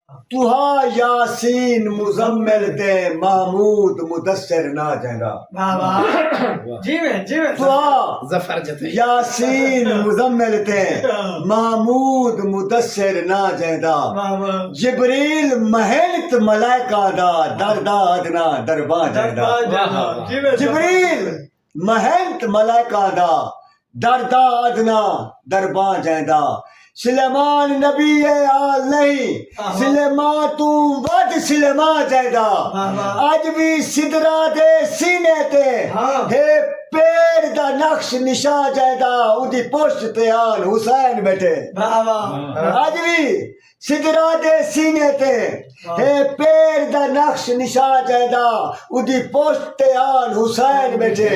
توہا یاسین مزمل تے محمود مدثر نہ جائندہ جی میں توہا ظفر جتے یاسین مزمل تے محمود مدثر نہ جائندہ جبریل محلت ملائکہ دا دردہ ادنا درباں جائندہ جبریل محلت ملائکہ دا دردہ ادنا درباں جائندہ سلیمان نبی آل نہیں سلیمان تو ود سلیمان جائدہ آج بھی صدرہ دے سینے تے ہے پیر دا نقش نشان جائدہ اودی پشت تے آن حسین بیٹھے آج بھی صدرہ دے سینے تے ہے پیر دا نقش نشان جائدہ اودی پشت تے آن حسین بیٹھے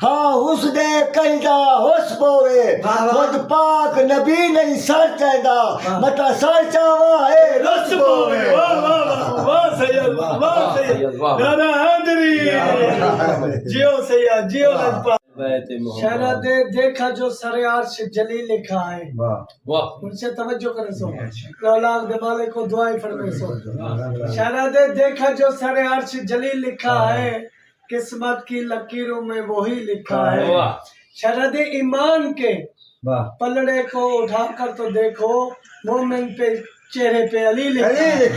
ہاں حس دے کہیدہ حس پوے خود پاک نبی نہیں سر چاہدہ مطلع سر چاہوا اے رس پوے واہ سید واہ سید دادا حیدری جیو سید جیو لجپا شہرہ دیکھا جو سر عرش جلیل لکھا ہے ان سے توجہ کرے سو لولاک دے مالک کو دعائیں فرمے سو شہرہ دیکھا جو سر عرش جلیل لکھا ہے قسمت کی لکیروں میں وہی لکھا ہے شہرہ ایمان کے پلڑے کو اٹھا کر تو دیکھو مومن پہ چہرے پہ علی لکھا ہے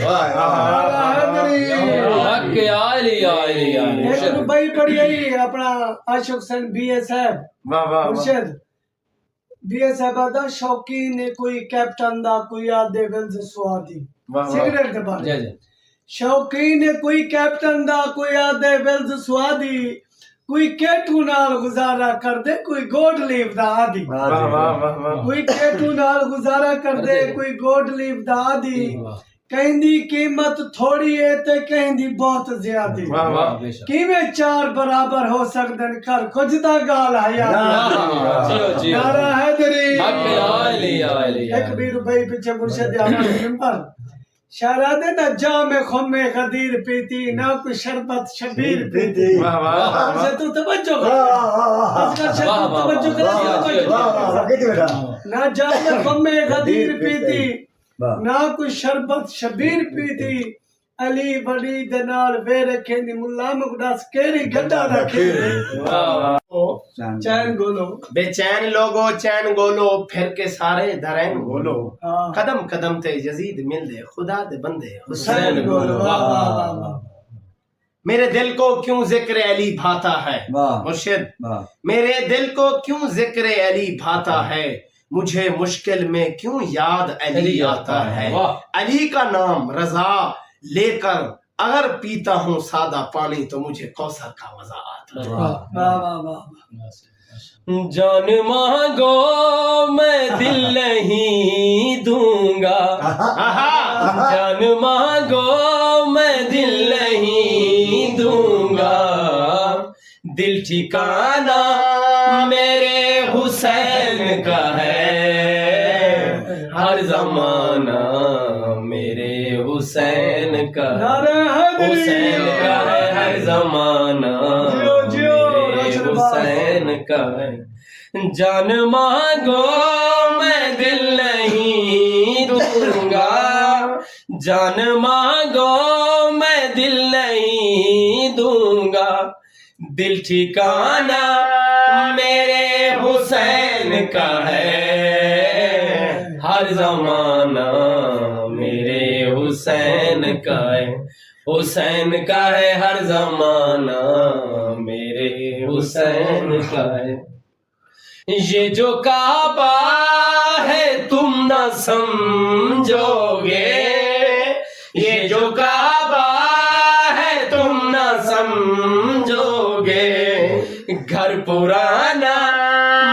بھائی پڑھی ہے اپنا عاشق سن بی اے صاحب مرشد بی اے صاحب آدھا شوقین نے کوئی کیپٹن دا کوئی آدھے ونز سوادی سگریٹ دے بارے شوقین نے کوئی کیپٹن دا کوئی آدھے ونز سوادی کوئی کیٹو نال گزارا کر دے کوئی گوڈ لیو دا آدھی کوئی کیٹو نال گزارا کر دے کوئی گوڈ لیو دا آدھی کہیں دی قیمت تھوڑی ہے تے کہیں دی بہت زیادی کیویں چار برابر ہو سکدن کر کچھ دا گال حیا نعرہ حیدری ایک بھی روپئی پیچھے مرشد اعلیٰ ممبر شہرادے نہ جام خم غدیر پیتی نہ کوئی شربت شبیر پیتی اسے تو توجہ کر نہ جام خم غدیر پیتی نہ کوئی شربت شبیر پیتی علی بڑی دنال بے رکھیں دی ملا مقدس کیری گھٹا رکھیں چین گولو بے چین لوگو چین گولو پھر کے سارے دھرین گولو قدم قدم تے یزید مل دے خدا دے بندے حسین گولو میرے دل کو کیوں ذکر علی بھاتا ہے مرشد میرے دل کو کیوں ذکر علی بھاتا ہے مجھے مشکل میں کیوں یاد علی آتا ہے علی کا نام رضا لے کر اگر پیتا ہوں سادہ پانی تو مجھے کوثر کا مزہ آتا ہے جان مانگو میں دل نہیں دوں گا جان مانگو میں دل نہیں دوں گا دل ٹھکانا میرے حسین کا ہے ہر زمانہ میرے حسین کا حسین کا ہے ہر زمانہ میرے حسین کا ہے جان مانگو میں دل نہیں دوں گا جان مانگو میں دل نہیں دوں گا دل ٹھکانا میرے حسین کا ہے ہر زمانہ میرے حسین کا ہے حسین کا ہے ہر زمانہ میرے حسین کا ہے یہ جو کعبہ ہے تم نہ سمجھو گے یہ جو کعبہ ہے تم نہ سمجھو گے گھر پرانا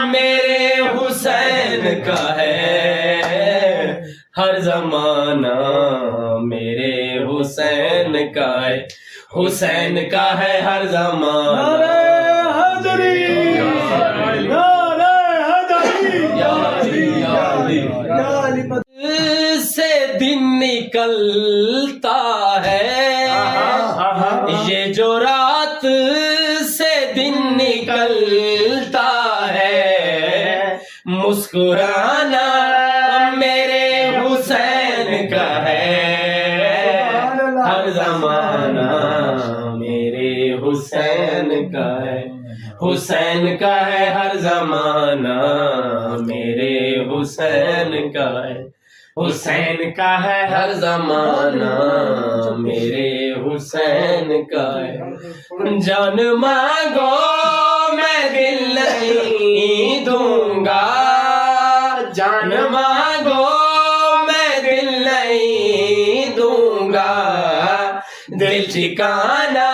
میرے حسین کا ہے ہر زمانہ میرے حسین کا ہے حسین کا ہے ہر زمانہ سے دن نکلتا ہے یہ جو رات سے دن نکلتا ہے مسکرانا میرے حسین کا ہے زمانہ میرے حسین کا ہے حسین کا ہے ہر زمانہ میرے حسین کا ہے حسین کا ہے ہر زمانہ میرے حسین کا ہے جان مانگو میں دل نہیں دوں گا جان مانگو میں دل نہیں دوں گا دل ٹھکانا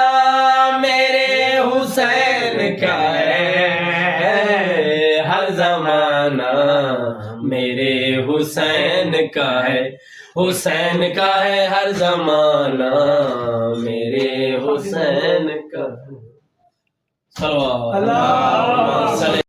میرے حسین کا ہے ہر زمانہ میرے حسین کا ہے حسین کا ہے ہر زمانہ میرے حسین کا ہے اللہ